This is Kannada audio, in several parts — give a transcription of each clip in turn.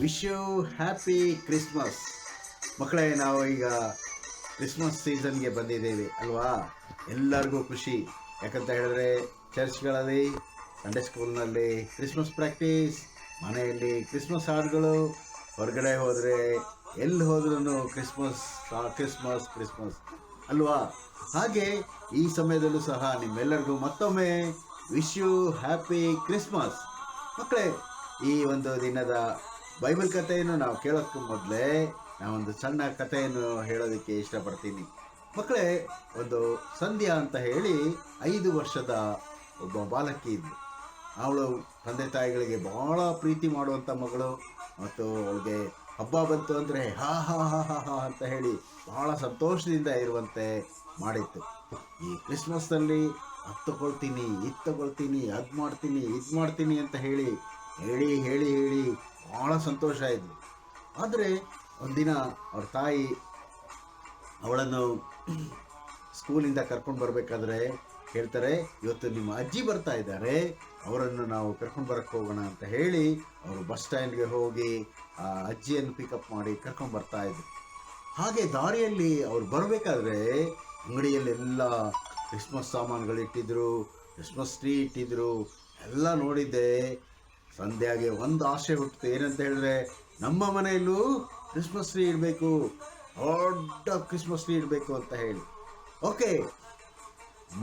Wish you happy Christmas. ಮಕ್ಕಳೇ, ನಾವು ಈಗ ಕ್ರಿಸ್ಮಸ್ ಸೀಸನ್ಗೆ ಬಂದಿದ್ದೇವೆ ಅಲ್ವಾ? ಎಲ್ಲರಿಗೂ ಖುಷಿ. ಯಾಕಂತ ಹೇಳಿದ್ರೆ ಚರ್ಚ್ಗಳಲ್ಲಿ, ಸಂಡೇ ಸ್ಕೂಲ್ನಲ್ಲಿ ಕ್ರಿಸ್ಮಸ್ ಪ್ರಾಕ್ಟೀಸ್, ಮನೆಯಲ್ಲಿ ಕ್ರಿಸ್ಮಸ್ ಹಾಡುಗಳು, ಹೊರಗಡೆ ಹೋದರೆ ಎಲ್ಲಿ ಹೋದ್ರೂ ಕ್ರಿಸ್ಮಸ್ ಕ್ರಿಸ್ಮಸ್ ಕ್ರಿಸ್ಮಸ್ ಅಲ್ವಾ? ಹಾಗೆ ಈ ಸಮಯದಲ್ಲೂ ಸಹ ನಿಮ್ಮೆಲ್ಲರಿಗೂ ಮತ್ತೊಮ್ಮೆ ವಿಶ್ ಯು ಹ್ಯಾಪಿ ಕ್ರಿಸ್ಮಸ್. ಮಕ್ಕಳೇ, ಈ ಒಂದು ದಿನದ ಬೈಬಲ್ ಕಥೆಯನ್ನು ನಾವು ಕೇಳೋಕ್ಕೆ ಮೊದಲೇ ನಾವೊಂದು ಸಣ್ಣ ಕಥೆಯನ್ನು ಹೇಳೋದಕ್ಕೆ ಇಷ್ಟಪಡ್ತೀನಿ. ಮಕ್ಕಳೇ, ಒಂದು ಸಂಧ್ಯಾ ಅಂತ ಹೇಳಿ 5 ವರ್ಷದ ಒಬ್ಬ ಬಾಲಕಿ ಇದ್ಳು. ಅವಳು ತಂದೆ ತಾಯಿಗಳಿಗೆ ಬಹಳ ಪ್ರೀತಿ ಮಾಡುವಂಥ ಮಗಳು. ಮತ್ತು ಅವಳಿಗೆ ಹಬ್ಬ ಬಂತು ಅಂದರೆ ಹಾ ಹಾ ಹಾ ಹಾ ಹಾ ಅಂತ ಹೇಳಿ ಬಹಳ ಸಂತೋಷದಿಂದ ಇರುವಂತೆ ಮಾಡಿತ್ತು. ಈ ಕ್ರಿಸ್ಮಸ್ನಲ್ಲಿ ಅದು ತಗೊಳ್ತೀನಿ, ಇದು ತಗೊಳ್ತೀನಿ, ಅದು ಮಾಡ್ತೀನಿ, ಇದು ಮಾಡ್ತೀನಿ ಅಂತ ಹೇಳಿ ಹೇಳಿ ಹೇಳಿ ಹೇಳಿ ಭಾಳ ಸಂತೋಷ ಇದ್ಲು. ಆದರೆ ಒಂದಿನ ಅವ್ರ ತಾಯಿ ಅವಳನ್ನು ಸ್ಕೂಲಿಂದ ಕರ್ಕೊಂಡು ಬರಬೇಕಾದ್ರೆ ಹೇಳ್ತಾರೆ, ಇವತ್ತು ನಿಮ್ಮ ಅಜ್ಜಿ ಬರ್ತಾ ಇದ್ದಾರೆ, ಅವರನ್ನು ನಾವು ಕರ್ಕೊಂಡು ಬರಕ್ಕೆ ಹೋಗೋಣ ಅಂತ ಹೇಳಿ ಅವರು ಬಸ್ ಸ್ಟ್ಯಾಂಡ್ಗೆ ಹೋಗಿ ಆ ಅಜ್ಜಿಯನ್ನು ಪಿಕಪ್ ಮಾಡಿ ಕರ್ಕೊಂಡು ಬರ್ತಾ ಇದ್ರು. ಹಾಗೆ ದಾರಿಯಲ್ಲಿ ಅವ್ರು ಬರಬೇಕಾದ್ರೆ ಅಂಗಡಿಯಲ್ಲೆಲ್ಲ ಕ್ರಿಸ್ಮಸ್ ಸಾಮಾನುಗಳಿಟ್ಟಿದ್ರು, ಕ್ರಿಸ್ಮಸ್ ಟ್ರೀ ಇಟ್ಟಿದ್ರು. ಎಲ್ಲ ನೋಡಿದ್ದೆ. ಸಂಧ್ಯಾಗೆ ಒಂದು ಆಸೆ ಹುಟ್ಟಿತು. ಏನಂತ ಹೇಳಿದ್ರೆ, ನಮ್ಮ ಮನೆಯಲ್ಲೂ ಕ್ರಿಸ್ಮಸ್ ಟ್ರೀ ಇಡಬೇಕು, ದೊಡ್ಡ ಕ್ರಿಸ್ಮಸ್ ಟ್ರೀ ಇಡಬೇಕು ಅಂತ ಹೇಳಿ. ಓಕೆ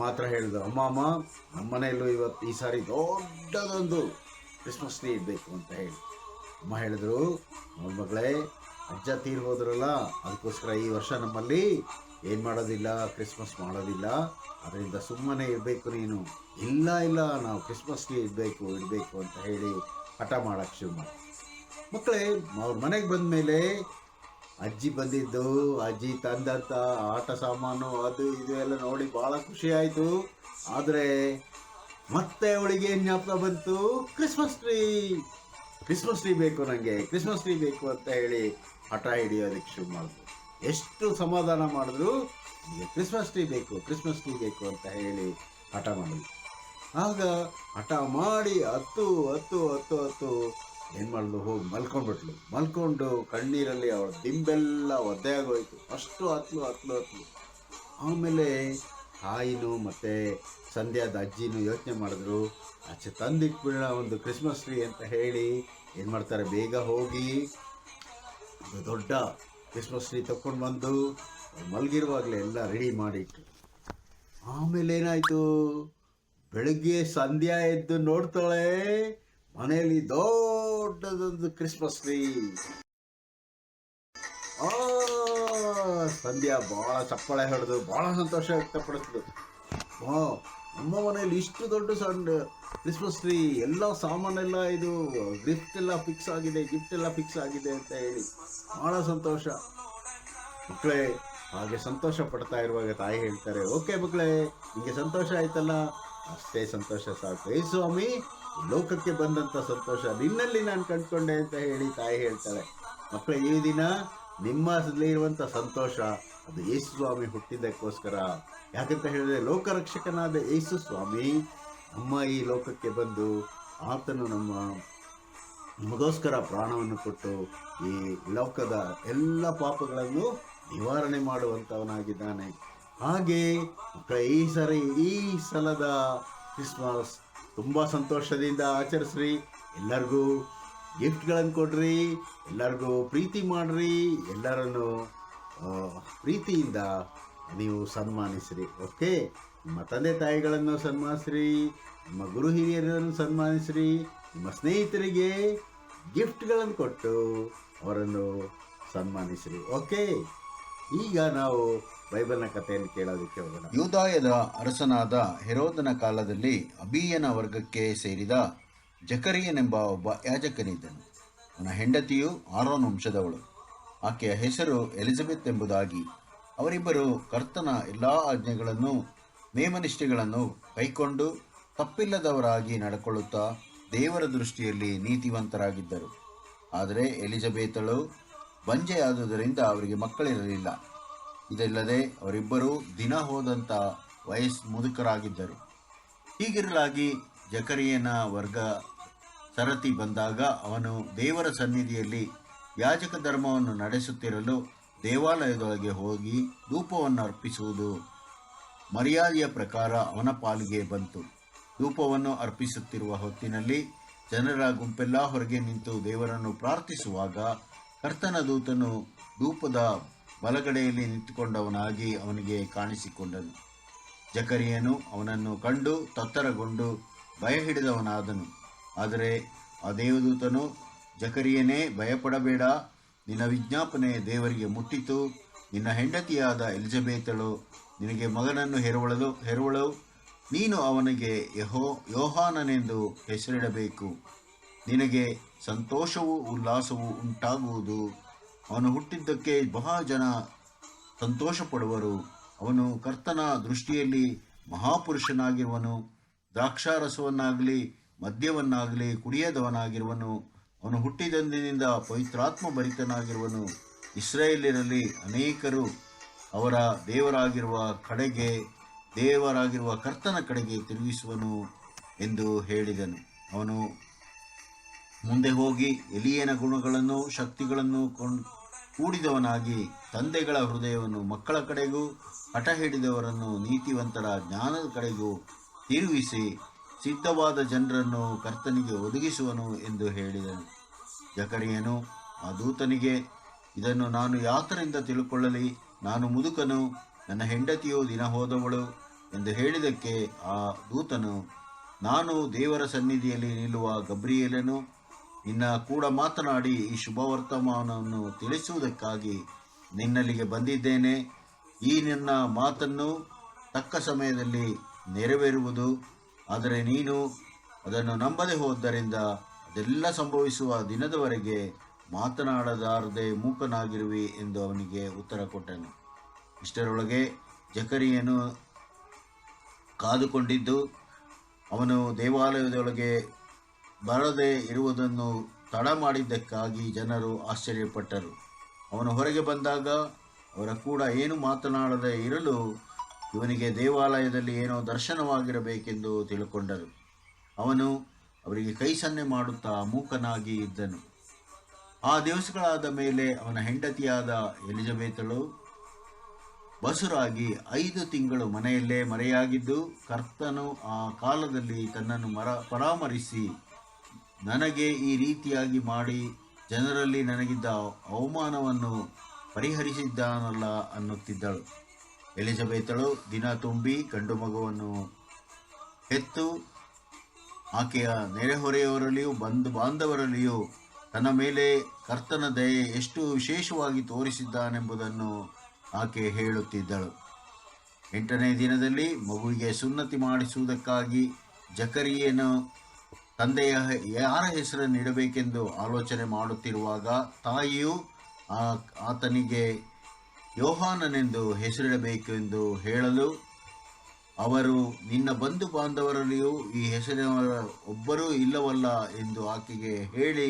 ಮಾತ್ರ ಹೇಳಿದ್ರು, ಅಮ್ಮ ನಮ್ಮ ಮನೆಯಲ್ಲೂ ಈ ಸಾರಿ ದೊಡ್ಡದೊಂದು ಕ್ರಿಸ್ಮಸ್ ಟ್ರೀ ಇಡಬೇಕು ಅಂತ ಹೇಳಿ. ಅಮ್ಮ ಹೇಳಿದ್ರು, ನೋಡಿ ಮಗಳೇ, ಅಜ್ಜ ತೀರ್ ಹೋದ್ರಲ್ಲ, ಅದಕ್ಕೋಸ್ಕರ ಈ ವರ್ಷ ನಮ್ಮಲ್ಲಿ ಏನು ಮಾಡೋದಿಲ್ಲ, ಕ್ರಿಸ್ಮಸ್ ಮಾಡೋದಿಲ್ಲ, ಅದರಿಂದ ಸುಮ್ಮನೆ ಇರಬೇಕು ನೀನು. ಇಲ್ಲ ನಾವು ಕ್ರಿಸ್ಮಸ್ ಟ್ರೀ ಇಡಬೇಕು ಅಂತ ಹೇಳಿ ಹಠ ಮಾಡೋಕ್ಕೆ ಶುರು ಮಾಡಿ. ಮಕ್ಕಳೇ, ಅವ್ರ ಮನೆಗೆ ಬಂದ ಮೇಲೆ ಅಜ್ಜಿ ಬಂದಿದ್ದು, ಅಜ್ಜಿ ತಂದಂಥ ಆಟ ಸಾಮಾನು ಅದು ಇದು ಎಲ್ಲ ನೋಡಿ ಭಾಳ ಖುಷಿ ಆಯಿತು. ಆದರೆ ಮತ್ತೆ ಅವಳಿಗೆ ಏನು ಜ್ಞಾಪಕ ಬಂತು? ಕ್ರಿಸ್ಮಸ್ ಟ್ರೀ ಬೇಕು, ನನಗೆ ಕ್ರಿಸ್ಮಸ್ ಟ್ರೀ ಬೇಕು ಅಂತ ಹೇಳಿ ಹಠ ಹಿಡಿಯೋದಕ್ಕೆ ಶುರು ಮಾಡಿದ್ರು. ಎಷ್ಟು ಸಮಾಧಾನ ಮಾಡಿದ್ರು, ನನಗೆ ಕ್ರಿಸ್ಮಸ್ ಟ್ರೀ ಬೇಕು ಅಂತ ಹೇಳಿ ಹಠ ಮಾಡಿದ್ರು. ಆಗ ಹಠ ಮಾಡಿ ಹತ್ತು ಏನು ಮಾಡಿದ್ಲು, ಹೋಗಿ ಮಲ್ಕೊಂಡು ಕಣ್ಣೀರಲ್ಲಿ ಅವಳ ದಿಂಬೆಲ್ಲ ಒದ್ದೆ ಆಗೋಯ್ತು. ಅಷ್ಟು ಹತ್ಲು. ಆಮೇಲೆ ತಾಯಿನೂ ಮತ್ತು ಸಂಧ್ಯಾದ ಅಜ್ಜಿನೂ ಯೋಚನೆ ಮಾಡಿದ್ರು, ಆಚೆ ತಂದಿಟ್ಬಿಡೋಣ ಒಂದು ಕ್ರಿಸ್ಮಸ್ ಟ್ರೀ ಅಂತ ಹೇಳಿ ಏನು ಮಾಡ್ತಾರೆ, ಬೇಗ ಹೋಗಿ ಒಂದು ದೊಡ್ಡ ಕ್ರಿಸ್ಮಸ್ ಟ್ರೀ ತಗೊಂಡು ಬಂದು ಮಲಗಿರುವಾಗಲೇ ಎಲ್ಲ ರೆಡಿ ಮಾಡಿಟ್ಟು. ಆಮೇಲೆ ಏನಾಯಿತು, ಬೆಳಗ್ಗೆ ಸಂಧ್ಯಾ ಎದ್ದು ನೋಡ್ತಾಳೆ, ಮನೆಯಲ್ಲಿ ದೊಡ್ಡದೊಂದು ಕ್ರಿಸ್ಮಸ್ ಟ್ರೀ. ಸಂಧ್ಯಾ ಭಾಳ ಚಪ್ಪಾಳೆ ಹೊಡೆದು ಭಾಳ ಸಂತೋಷ ವ್ಯಕ್ತಪಡಿಸಿದ್ರು. ನಮ್ಮ ಮನೆಯಲ್ಲಿ ಇಷ್ಟು ದೊಡ್ಡ ಕ್ರಿಸ್ಮಸ್ ಟ್ರೀ, ಎಲ್ಲ ಸಾಮಾನೆಲ್ಲ, ಇದು ಗಿಫ್ಟ್ ಎಲ್ಲ ಫಿಕ್ಸ್ ಆಗಿದೆ ಅಂತ ಹೇಳಿ ಭಾಳ ಸಂತೋಷ. ಮಕ್ಕಳೇ, ಹಾಗೆ ಸಂತೋಷ ಪಡ್ತಾ ಇರುವಾಗ ತಾಯಿ ಹೇಳ್ತಾರೆ, ಓಕೆ ಮಕ್ಕಳೇ, ನಿಮಗೆ ಸಂತೋಷ ಆಯ್ತಲ್ಲ, ಅಷ್ಟೇ ಸಂತೋಷ ಸಾಕು. ಏ ಸ್ವಾಮಿ, ಲೋಕಕ್ಕೆ ಬಂದಂಥ ಸಂತೋಷ ನಿನ್ನಲ್ಲಿ ನಾನು ಕಂಡುಕೊಂಡೆ ಅಂತ ಹೇಳಿ ತಾಯಿ ಹೇಳ್ತಾಳೆ. ಮಕ್ಕಳೇ, ಈ ದಿನ ನಿಮ್ಮಲ್ಲಿರುವಂಥ ಸಂತೋಷ ಅದು ಯೇಸು ಸ್ವಾಮಿ ಹುಟ್ಟಿದ್ದಕ್ಕೋಸ್ಕರ. ಯಾಕಂತ ಹೇಳಿದ್ರೆ, ಲೋಕರಕ್ಷಕನಾದ ಯೇಸು ಸ್ವಾಮಿ ನಮ್ಮ ಈ ಲೋಕಕ್ಕೆ ಬಂದು ಆತನು ನಮಗೋಸ್ಕರ ಪ್ರಾಣವನ್ನು ಕೊಟ್ಟು ಈ ಲೋಕದ ಎಲ್ಲ ಪಾಪಗಳನ್ನು ನಿವಾರಣೆ ಮಾಡುವಂಥವನಾಗಿದ್ದಾನೆ. ಹಾಗೆ ಮಕ್ಕಳ, ಈ ಸಲದ ಕ್ರಿಸ್ಮಸ್ ತುಂಬ ಸಂತೋಷದಿಂದ ಆಚರಿಸ್ರಿ. ಎಲ್ಲರಿಗೂ ಗಿಫ್ಟ್ಗಳನ್ನು ಕೊಡ್ರಿ, ಎಲ್ಲರಿಗೂ ಪ್ರೀತಿ ಮಾಡಿರಿ, ಎಲ್ಲರನ್ನು ಪ್ರೀತಿಯಿಂದ ನೀವು ಸನ್ಮಾನಿಸ್ರಿ. ಓಕೆ, ನಿಮ್ಮ ತಂದೆ ತಾಯಿಗಳನ್ನು ಸನ್ಮಾನಿಸ್ರಿ, ನಿಮ್ಮ ಗುರು ಹಿರಿಯರನ್ನು ಸನ್ಮಾನಿಸ್ರಿ, ನಿಮ್ಮ ಸ್ನೇಹಿತರಿಗೆ ಗಿಫ್ಟ್ಗಳನ್ನು ಕೊಟ್ಟು ಅವರನ್ನು ಸನ್ಮಾನಿಸ್ರಿ. ಓಕೆ, ಈಗ ನಾವು ಬೈಬಲ್ನ ಕಥೆಯನ್ನು ಕೇಳೋದಕ್ಕೆ ಹೋಗೋಣ. ಯೂದಾಯದ ಅರಸನಾದ ಹೆರೋದನ ಕಾಲದಲ್ಲಿ ಅಬೀಯನ ವರ್ಗಕ್ಕೆ ಸೇರಿದ ಜಕರಿಯನೆಂಬ ಒಬ್ಬ ಯಾಜಕನಿದ್ದನು. ಅವನ ಹೆಂಡತಿಯು ಆರೋನ್ ವಂಶದವಳು. ಆಕೆಯ ಹೆಸರು ಎಲಿಜಬೆತ್ ಎಂಬುದಾಗಿ. ಅವರಿಬ್ಬರು ಕರ್ತನ ಎಲ್ಲ ಆಜ್ಞೆಗಳನ್ನು ನೇಮನಿಷ್ಠೆಗಳನ್ನು ಕೈಕೊಂಡು ತಪ್ಪಿಲ್ಲದವರಾಗಿ ನಡ್ಕೊಳ್ಳುತ್ತಾ ದೇವರ ದೃಷ್ಟಿಯಲ್ಲಿ ನೀತಿವಂತರಾಗಿದ್ದರು. ಆದರೆ ಎಲಿಜಬೆತಳು ಬಂಜೆಯಾದುದರಿಂದ ಅವರಿಗೆ ಮಕ್ಕಳಿರಲಿಲ್ಲ. ಇದಲ್ಲದೆ ಅವರಿಬ್ಬರೂ ದಿನ ಹೋದಂಥ ಮುದುಕರಾಗಿದ್ದರು. ಹೀಗಿರಲಾಗಿ ಜಕರಿಯನ ವರ್ಗ ಸರತಿ ಬಂದಾಗ ಅವನು ದೇವರ ಸನ್ನಿಧಿಯಲ್ಲಿ ಯಾಜಕ ಧರ್ಮವನ್ನು ನಡೆಸುತ್ತಿರಲು ದೇವಾಲಯದೊಳಗೆ ಹೋಗಿ ಧೂಪವನ್ನು ಅರ್ಪಿಸುವುದು ಮರ್ಯಾದೆಯ ಪ್ರಕಾರ ಅವನ ಪಾಲಿಗೆ ಬಂತು. ಧೂಪವನ್ನು ಅರ್ಪಿಸುತ್ತಿರುವ ಹೊತ್ತಿನಲ್ಲಿ ಜನರ ಗುಂಪೆಲ್ಲ ಹೊರಗೆ ನಿಂತು ದೇವರನ್ನು ಪ್ರಾರ್ಥಿಸುವಾಗ ಕರ್ತನ ದೂತನು ಧೂಪದ ಬಲಗಡೆಯಲ್ಲಿ ನಿಂತುಕೊಂಡವನಾಗಿ ಅವನಿಗೆ ಕಾಣಿಸಿಕೊಂಡನು. ಜಕರಿಯನು ಅವನನ್ನು ಕಂಡು ತತ್ತರಗೊಂಡು ಭಯ ಹಿಡಿದವನಾದನು. ಆದರೆ ಆ ದೇವದೂತನು, ಜಕರಿಯನೇ, ಭಯಪಡಬೇಡ, ನಿನ್ನ ವಿಜ್ಞಾಪನೆ ದೇವರಿಗೆ ಮುಟ್ಟಿತು. ನಿನ್ನ ಹೆಂಡತಿಯಾದ ಎಲಿಜಬೇತಳು ನಿನಗೆ ಮಗನನ್ನು ಹೆರುವಳು. ನೀನು ಅವನಿಗೆ ಯೋಹಾನನೆಂದು ಹೆಸರಿಡಬೇಕು. ನಿನಗೆ ಸಂತೋಷವೂ ಉಲ್ಲಾಸವೂ ಉಂಟಾಗುವುದು. ಅವನು ಹುಟ್ಟಿದ್ದಕ್ಕೆ ಬಹಳ ಜನ ಸಂತೋಷಪಡುವರು. ಅವನು ಕರ್ತನ ದೃಷ್ಟಿಯಲ್ಲಿ ಮಹಾಪುರುಷನಾಗಿರುವನು. ದ್ರಾಕ್ಷಾರಸವನ್ನಾಗಲಿ ಮದ್ಯವನ್ನಾಗಲಿ ಕುಡಿಯದವನಾಗಿರುವನು. ಅವನು ಹುಟ್ಟಿದಂದಿನಿಂದ ಪವಿತ್ರಾತ್ಮ ಭರಿತನಾಗಿರುವನು. ಇಸ್ರಾಯೇಲ್ಯರಲ್ಲಿ ಅನೇಕರು ಅವರ ದೇವರಾಗಿರುವ ಕರ್ತನ ಕಡೆಗೆ ತಿರುಗಿಸುವನು ಎಂದು ಹೇಳಿದನು. ಅವನು ಮುಂದೆ ಹೋಗಿ ಎಲಿಯನ ಗುಣಗಳನ್ನು ಶಕ್ತಿಗಳನ್ನು ಕೂಡಿದವನಾಗಿ ತಂದೆಗಳ ಹೃದಯವನ್ನು ಮಕ್ಕಳ ಕಡೆಗೂ ಹಠ ಹಿಡಿದವರನ್ನು ನೀತಿವಂತರ ಜ್ಞಾನದ ಕಡೆಗೂ ತಿರುಗಿಸಿ ಸಿದ್ಧವಾದ ಜನರನ್ನು ಕರ್ತನಿಗೆ ಒದಗಿಸುವನು ಎಂದು ಹೇಳಿದನು. ಜಕರಿಯನು ಆ ದೂತನಿಗೆ, ಇದನ್ನು ನಾನು ಯಾತರಿಂದ ತಿಳುಕೊಳ್ಳಲಿ? ನಾನು ಮುದುಕನು, ನನ್ನ ಹೆಂಡತಿಯು ದಿನ ಹೋದವಳು ಎಂದು ಹೇಳಿದಕ್ಕೆ ಆ ದೂತನು, ನಾನು ದೇವರ ಸನ್ನಿಧಿಯಲ್ಲಿ ನಿಲ್ಲುವ ಗಬ್ರಿಯೇಲನು, ನಿನ್ನ ಕೂಡ ಮಾತನಾಡಿ ಈ ಶುಭವರ್ತಮಾನವನ್ನು ತಿಳಿಸುವುದಕ್ಕಾಗಿ ನಿನ್ನಲ್ಲಿಗೆ ಬಂದಿದ್ದೇನೆ. ಈ ನಿನ್ನ ಮಾತನ್ನು ತಕ್ಕ ಸಮಯದಲ್ಲಿ ನೆರವೇರುವುದು. ಆದರೆ ನೀನು ಅದನ್ನು ನಂಬದೆ ಹೋದ್ದರಿಂದ ಅದೆಲ್ಲ ಸಂಭವಿಸುವ ದಿನದವರೆಗೆ ಮಾತನಾಡದಾರದೆ ಮೂಕನಾಗಿರುವಿ ಎಂದು ಅವನಿಗೆ ಉತ್ತರ ಕೊಟ್ಟನು. ಇಷ್ಟರೊಳಗೆ ಜಕರಿಯನು ಕಾದುಕೊಂಡಿದ್ದು ಅವನು ದೇವಾಲಯದೊಳಗೆ ಬರದೆ ಇರುವುದನ್ನು ತಡ ಮಾಡಿದ್ದಕ್ಕಾಗಿ ಜನರು ಆಶ್ಚರ್ಯಪಟ್ಟರು. ಅವನು ಹೊರಗೆ ಬಂದಾಗ ಅವರ ಕೂಡ ಏನು ಮಾತನಾಡದೆ ಇರಲು ಇವನಿಗೆ ದೇವಾಲಯದಲ್ಲಿ ಏನೋ ದರ್ಶನವಾಗಿರಬೇಕೆಂದು ತಿಳ್ಕೊಂಡರು. ಅವನು ಅವರಿಗೆ ಕೈ ಸನ್ನೆ ಮಾಡುತ್ತಾ ಮೂಕನಾಗಿ ಇದ್ದನು. ಆ ದಿವಸಗಳಾದ ಮೇಲೆ ಅವನ ಹೆಂಡತಿಯಾದ ಎಲಿಜಬೇತಳು ಬಸುರಾಗಿ 5 ತಿಂಗಳು ಮನೆಯಲ್ಲೇ ಮರೆಯಾಗಿದ್ದು, ಕರ್ತನು ಆ ಕಾಲದಲ್ಲಿ ತನ್ನನ್ನು ಪರಾಮರಿಸಿ ನನಗೆ ಈ ರೀತಿಯಾಗಿ ಮಾಡಿ ಜನರಲ್ಲಿ ನನಗಿದ್ದ ಅವಮಾನವನ್ನು ಪರಿಹರಿಸಿದ್ದಾನಲ್ಲ ಅನ್ನುತ್ತಿದ್ದಳು. ಎಲಿಜಬೇತಳು ದಿನ ತುಂಬಿ ಗಂಡು ಮಗುವನ್ನು ಹೆತ್ತು ಆಕೆಯ ನೆರೆಹೊರೆಯವರಲ್ಲಿಯೂ ಬಂಧು ಬಾಂಧವರಲ್ಲಿಯೂ ತನ್ನ ಮೇಲೆ ಕರ್ತನ ದಯೆ ಎಷ್ಟು ವಿಶೇಷವಾಗಿ ತೋರಿಸಿದ್ದಾನೆಂಬುದನ್ನು ಆಕೆ ಹೇಳುತ್ತಿದ್ದಳು. 8ನೇ ದಿನದಲ್ಲಿ ಮಗುವಿಗೆ ಸುನ್ನತಿ ಮಾಡಿಸುವುದಕ್ಕಾಗಿ ಜಕರಿಯನು ತಂದೆಯ ಯಾರ ಹೆಸರನ್ನು ಇಡಬೇಕೆಂದು ಆಲೋಚನೆ ಮಾಡುತ್ತಿರುವಾಗ ತಾಯಿಯು ಆತನಿಗೆ ಯೋಹಾನನೆಂದು ಹೆಸರಿಡಬೇಕೆಂದು ಹೇಳಲು, ಅವರು ನಿನ್ನ ಬಂಧು ಬಾಂಧವರಲ್ಲಿಯೂ ಈ ಹೆಸರಿನವರ ಒಬ್ಬರೂ ಇಲ್ಲವಲ್ಲ ಎಂದು ಆಕೆಗೆ ಹೇಳಿ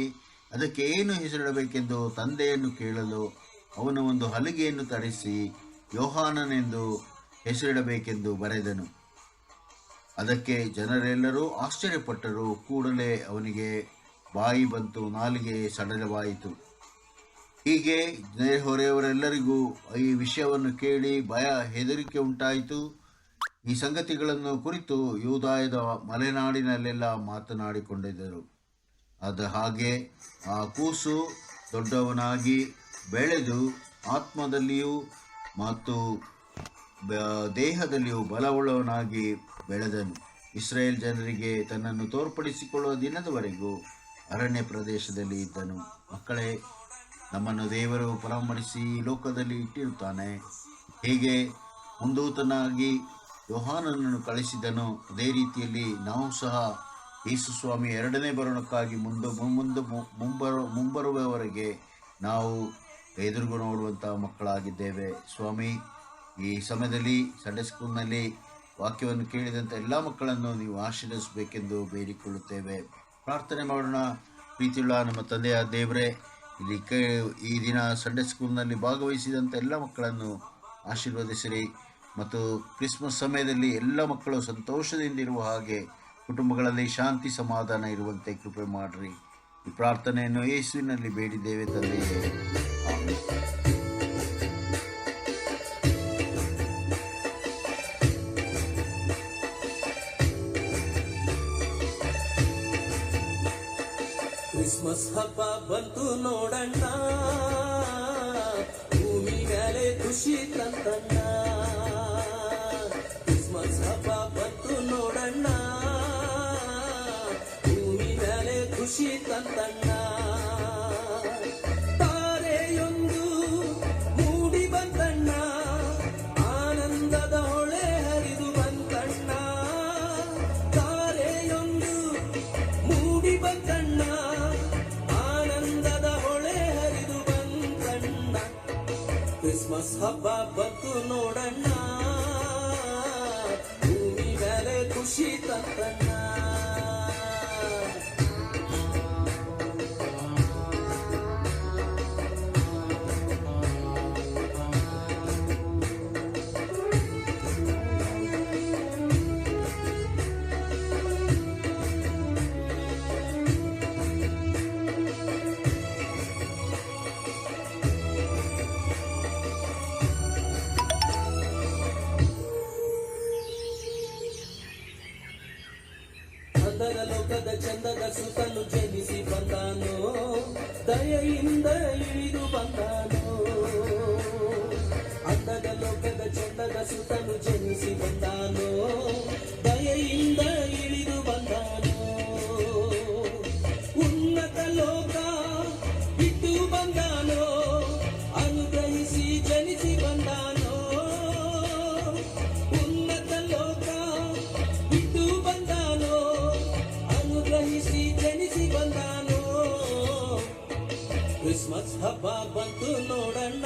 ಅದಕ್ಕೆ ಏನು ಹೆಸರಿಡಬೇಕೆಂದು ತಂದೆಯನ್ನು ಕೇಳಲು ಅವನು ಒಂದು ಹಲಿಗೆಯನ್ನು ತರಿಸಿ ಯೋಹಾನನೆಂದು ಹೆಸರಿಡಬೇಕೆಂದು ಬರೆದನು. ಅದಕ್ಕೆ ಜನರೆಲ್ಲರೂ ಆಶ್ಚರ್ಯಪಟ್ಟರು. ಕೂಡಲೇ ಅವನಿಗೆ ಬಾಯಿ ಬಂತು, ನಾಲಿಗೆ ಸಡಲವಾಯಿತು. ಹೀಗೆ ನೆರೆಹೊರೆಯವರೆಲ್ಲರಿಗೂ ಈ ವಿಷಯವನ್ನು ಕೇಳಿ ಭಯ ಹೆದರಿಕೆ ಉಂಟಾಯಿತು. ಈ ಸಂಗತಿಗಳನ್ನು ಕುರಿತು ಯೂದಾಯದ ಮಲೆನಾಡಿನಲ್ಲೆಲ್ಲ ಮಾತನಾಡಿಕೊಂಡಿದ್ದರು. ಹಾಗೆ ಆ ಕೂಸು ದೊಡ್ಡವನಾಗಿ ಬೆಳೆದು ಆತ್ಮದಲ್ಲಿಯೂ ಮತ್ತು ದೇಹದಲ್ಲಿಯೂ ಬಲವುಳ್ಳವನಾಗಿ ಬೆಳೆದನು. ಇಸ್ರಾಯೇಲ್ ಜನರಿಗೆ ತನ್ನನ್ನು ತೋರ್ಪಡಿಸಿಕೊಳ್ಳುವ ದಿನದವರೆಗೂ ಅರಣ್ಯ ಪ್ರದೇಶದಲ್ಲಿ ಇದ್ದನು. ಮಕ್ಕಳೇ, ನಮ್ಮನ್ನು ದೇವರು ಪರಾಮರಿಸಿ ಲೋಕದಲ್ಲಿ ಇಟ್ಟಿರುತ್ತಾನೆ. ಹೇಗೆ ಮುಂದೂತನಾಗಿ ಯೋಹಾನನನ್ನು ಕಳಿಸಿದನು, ಅದೇ ರೀತಿಯಲ್ಲಿ ನಾವು ಸಹ ಯೇಸು ಸ್ವಾಮಿ 2ನೇ ಬರೋಣಕ್ಕಾಗಿ ಮುಂಬರುವವರೆಗೆ ನಾವು ಎದುರುಗು ನೋಡುವಂಥ ಮಕ್ಕಳಾಗಿದ್ದೇವೆ. ಸ್ವಾಮಿ, ಈ ಸಮಯದಲ್ಲಿ ಸಂಡೇ ಸ್ಕೂಲ್ನಲ್ಲಿ ವಾಕ್ಯವನ್ನು ಕೇಳಿದಂಥ ಎಲ್ಲ ಮಕ್ಕಳನ್ನು ನೀವು ಆಶೀರ್ವದಿಸಬೇಕೆಂದು ಬೇಡಿಕೊಳ್ಳುತ್ತೇವೆ. ಪ್ರಾರ್ಥನೆ ಮಾಡೋಣ. ಪ್ರೀತಿಯುಳ್ಳ ನಮ್ಮ ತಂದೆಯ ದೇವರೇ, ಈ ದಿನ ಸಂಡೇ ಸ್ಕೂಲ್ನಲ್ಲಿ ಭಾಗವಹಿಸಿದಂಥ ಎಲ್ಲ ಮಕ್ಕಳನ್ನು ಆಶೀರ್ವದಿಸಿರಿ ಮತ್ತು ಕ್ರಿಸ್ಮಸ್ ಸಮಯದಲ್ಲಿ ಎಲ್ಲ ಮಕ್ಕಳು ಸಂತೋಷದಿಂದಿರುವ ಹಾಗೆ ಕುಟುಂಬಗಳಲ್ಲಿ ಶಾಂತಿ ಸಮಾಧಾನ ಇರುವಂತೆ ಕೃಪೆ ಮಾಡ್ರಿ. ಈ ಪ್ರಾರ್ಥನೆಯನ್ನು ಯೇಸುವಿನಲ್ಲಿ ಬೇಡಿದ್ದೇವೆ ತಂದೆಯೇ, ಆಮೆನ್. ಕ್ರಿಸ್ಮಸ್ ಹಬ್ಬ ಬಂತು ನೋಡಣ್ಣ, ಭೂಮಿ ಮೇಲೆ ಖುಷಿ ತಂತಣ್ಣ. ಕ್ರಿಸ್ಮಸ್ ಹಬ್ಬ ಬಂತು ನೋಡಣ್ಣ, ಭೂಮಿ ಮೇಲೆ ಖುಷಿ ತಂತಣ್ಣ. ತಾರೆಯೊಂದು ಮೂಡಿ ಬಂತಣ್ಣ, ಆನಂದದ ಹೊಳೆ ಹರಿದು ಬಂತಣ್ಣ. ತಾರೆಯೊಂದು ಮೂಡಿ ಬಂತಣ್ಣ, ಆನಂದದ ಹೊಳೆ ಹರಿದು ಬಂತಣ್ಣ. ಕ್ರಿಸ್ಮಸ್ ಹಬ್ಬ ಬಂತು ನೋಡಣ್ಣ, ಭೂಮಿ ಮೇಲೆ ಖುಷಿ ತಂತಣ್ಣ. ಅಂದದ ಲೋಕದ ಚಂದದ ಸುತನು ಜನಿಸಿ ಬಂದಾನೋ, ದಯೆಯಿಂದ ಇಳಿದು ಬಂದಾನೋ. ಅಂದದ ಲೋಕದ ಚಂದದ ಸುತನು ಜನಿಸಿ ಬಂದಾನೋ, ದಯೆಯಿಂದ ಇಳಿದು ಬಂದಾನೋ. ಉನ್ನತ ಲೋಕ ಬಿಟ್ಟು ಬಂದಾನೋ, ಅನುಗ್ರಹಿಸಿ ಜನಿಸಿ ಬಂದಾನೋ. ಉನ್ನತ ಲೋಕ ಬಿಟ್ಟು ಬಂದಾನೋ, ಅನುಗ್ರಹಿಸಿ ಜನಿಸಿ ಬಂದಾನೋ. ಕ್ರಿಸ್ಮಸ್ ಹಬ್ಬ ಬಂತು ನೋಡಣ್ಣ,